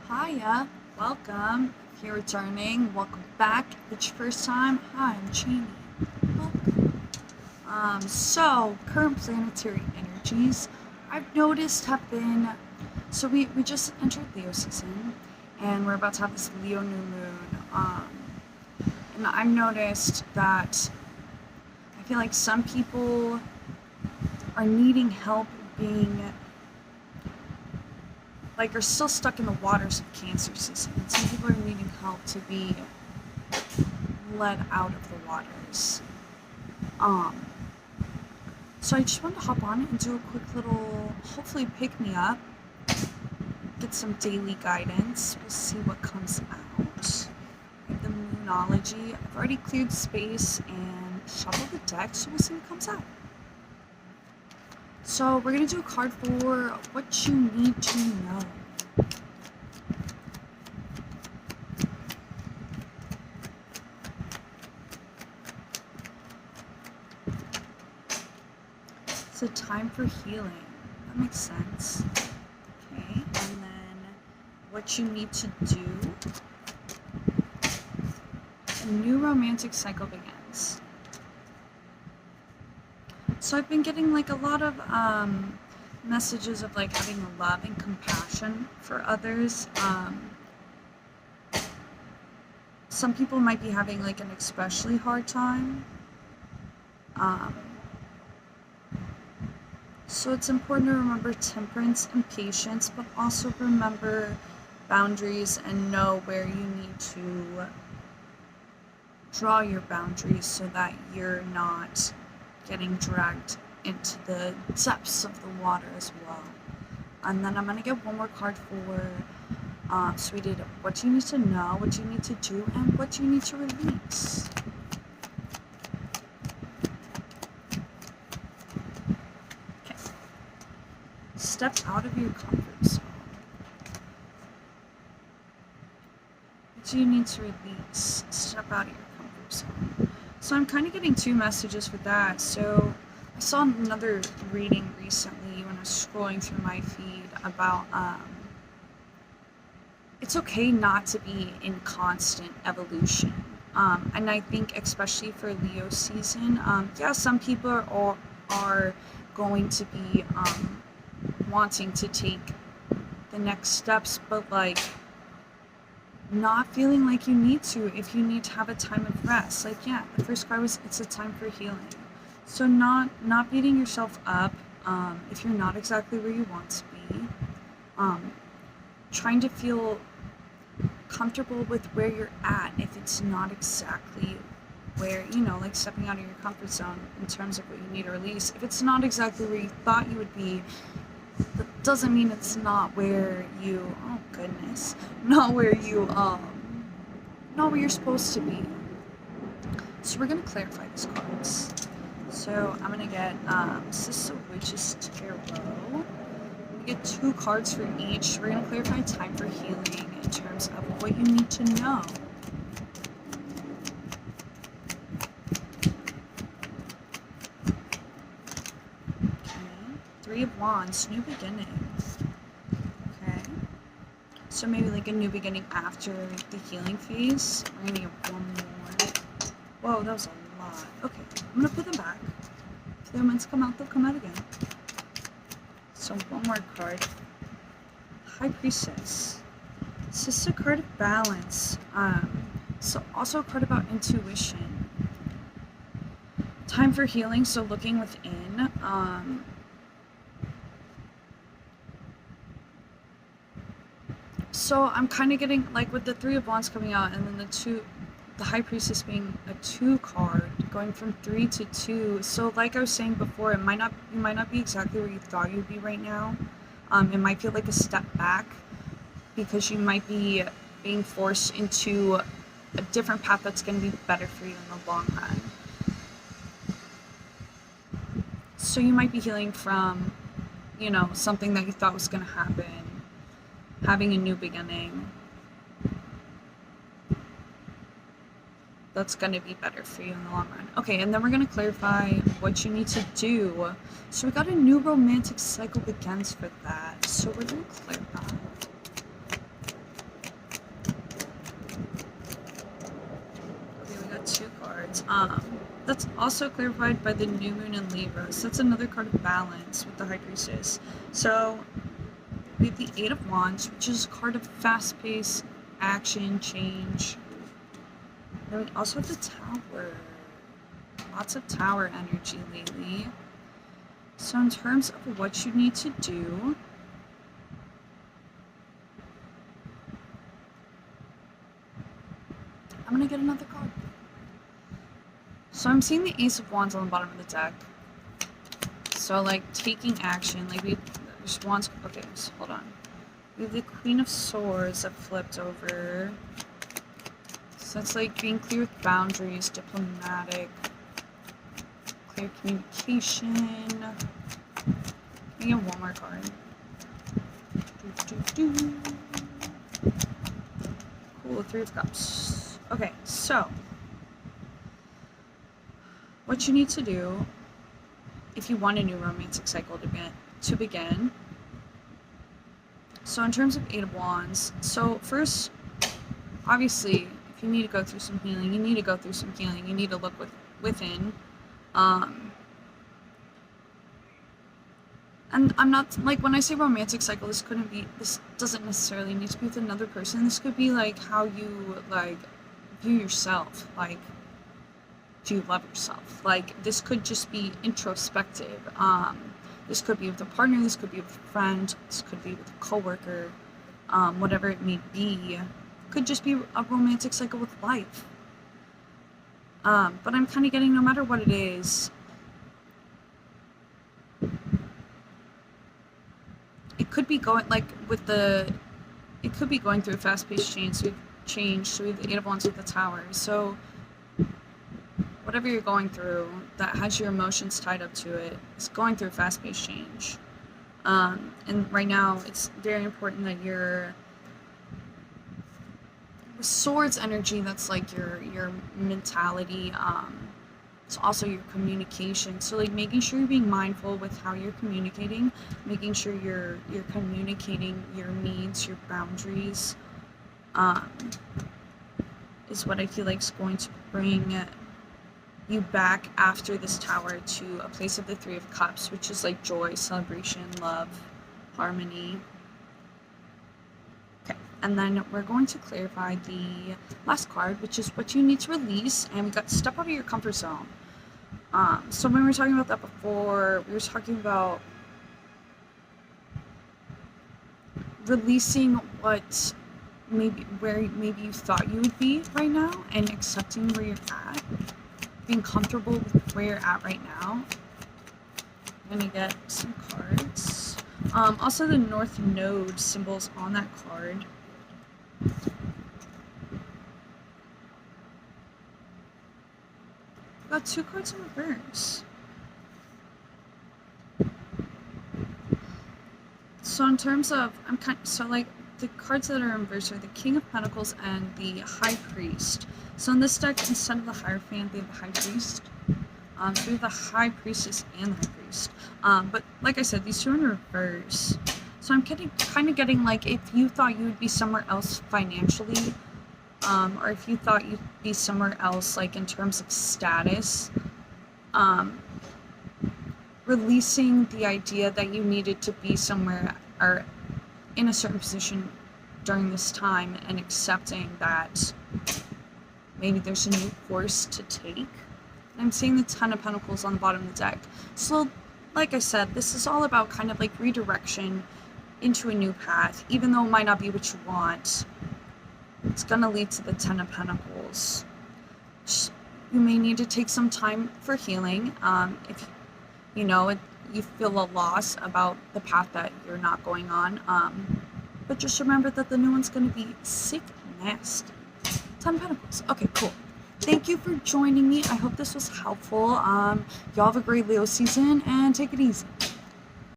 Hiya, welcome. If you're returning, welcome back. If it's your first time, hi, I'm Cheney. Welcome. So current planetary energies I've noticed have been we just entered Leo season and we're about to have this Leo new moon. And I've noticed that I feel like some people are needing help being are still stuck in the waters of Cancer season. And some people are needing help to be let out of the waters. So I just wanted to hop on and do a quick little, hopefully pick me up, get some daily guidance. We'll see what comes out. The Moonology. I've already cleared space and shuffled the deck, so we'll see what comes out. So we're going to do a card for what you need to know. It's a time for healing. That makes sense. Okay, and then what you need to do. A new romantic cycle begins. So I've been getting a lot of messages of having love and compassion for others. Some people might be having an especially hard time. So it's important to remember temperance and patience, but also remember boundaries and know where you need to draw your boundaries so that you're not getting dragged into the depths of the water as well. And then I'm going to get one more card for so we did what you need to know, what you need to do, and what you need to release. Okay. Step out of your comfort zone. What do you need to release? Step out of your comfort zone. So I'm kind of getting two messages for that. So I saw another reading recently when I was scrolling through my feed about it's okay not to be in constant evolution. And I think especially for Leo season, some people are going to be wanting to take the next steps, but not feeling like you need to if you need to have a time of rest. The first card was it's a time for healing. So not beating yourself up if you're not exactly where you want to be. Trying to feel comfortable with where you're at if it's not exactly where, stepping out of your comfort zone in terms of what you need to release. If it's not exactly where you thought you would be, that doesn't mean it's not where you, not where you're supposed to be. So we're going to clarify these cards. So I'm going to get Sister Witch's Tarot. We get two cards for each. We're going to clarify time for healing in terms of what you need to know. Okay. Three of Wands, new beginning. Okay. So maybe a new beginning after the healing phase. We're going to get one more. Whoa, that was a lot. Okay, I'm going to put them back. If they're meant to come out, they'll come out again. So one more card. High Priestess. This is a card of balance. So also a card about intuition. Time for healing, so looking within. So I'm kind of getting with the Three of Wands coming out, and then the High Priestess being a 2 card, going from 3 to 2. So like I was saying before, you might not be exactly where you thought you'd be right now. It might feel like a step back because you might be being forced into a different path that's going to be better for you in the long run. So you might be healing from, something that you thought was going to happen, having a new beginning. That's going to be better for you in the long run. Okay, and then we're going to clarify what you need to do. So we got a new romantic cycle begins for that. So we're going to clarify. cards. That's also clarified by the new moon in Libra. So that's another card of balance with the High Priestess. So we have the Eight of Wands, which is a card of fast-paced action, change. Then we also have the Tower. Lots of Tower energy lately. So in terms of what you need to do, I'm gonna get another card. So I'm seeing the Ace of Wands on the bottom of the deck. So like taking action, like there's Wands. Okay, so hold on. We have the Queen of Swords that flipped over. So that's like being clear with boundaries, diplomatic, clear communication. Can I get one more card? Cool, Three of Cups. Okay, so what you need to do if you want a new romantic cycle to begin. So in terms of Eight of Wands, so first, obviously, if you need to go through some healing, you need to go through some healing. You need to look within. And I'm not, like, when I say romantic cycle, this doesn't necessarily need to be with another person. This could be, like, how you, like, view yourself. Like, do you love yourself? Like, this could just be introspective. This could be with a partner, this could be with a friend, this could be with a coworker, whatever it may be. Could just be a romantic cycle with life. But I'm kind of getting, no matter what it is, it could be going, like, it could be going through a fast-paced change, so we have the Eight of Wands with the Tower. So whatever you're going through that has your emotions tied up to it, it's going through a fast-paced change. And right now, it's very important that you're with Swords energy. That's like your mentality. It's also your communication. So like making sure you're being mindful with how you're communicating, making sure you're communicating your needs, your boundaries, is what I feel like is going to bring you back after this Tower to a place of the Three of Cups, which is like joy, celebration, love, harmony. Okay, and then we're going to clarify the last card, which is what you need to release, and we got step out of your comfort zone. So when we were talking about that before, we were talking about releasing what where maybe you thought you would be right now and accepting where you're at. Being comfortable with where you're at right now. I'm gonna get some cards. Also the North Node symbols on that card. Got two cards in reverse. So in terms of, like the cards that are in reverse are the King of Pentacles and the High Priest. So in this deck, instead of the Hierophant, they have the High Priest. So we have the High Priestess and the High Priest. But like I said, these two are in reverse. So I'm kind of getting like, if you thought you would be somewhere else financially, or if you thought you'd be somewhere else like in terms of status, releasing the idea that you needed to be somewhere or in a certain position during this time and accepting that maybe there's a new course to take. I'm seeing the Ten of Pentacles on the bottom of the deck. So, like I said, this is all about kind of like redirection into a new path. Even though it might not be what you want, it's going to lead to the Ten of Pentacles. You may need to take some time for healing. If you know you feel a loss about the path that you're not going on. But just remember that the new one's going to be sick, nasty. 10 of Pentacles. Okay, cool. Thank you for joining me. I hope this was helpful. Y'all have a great Leo season and take it easy.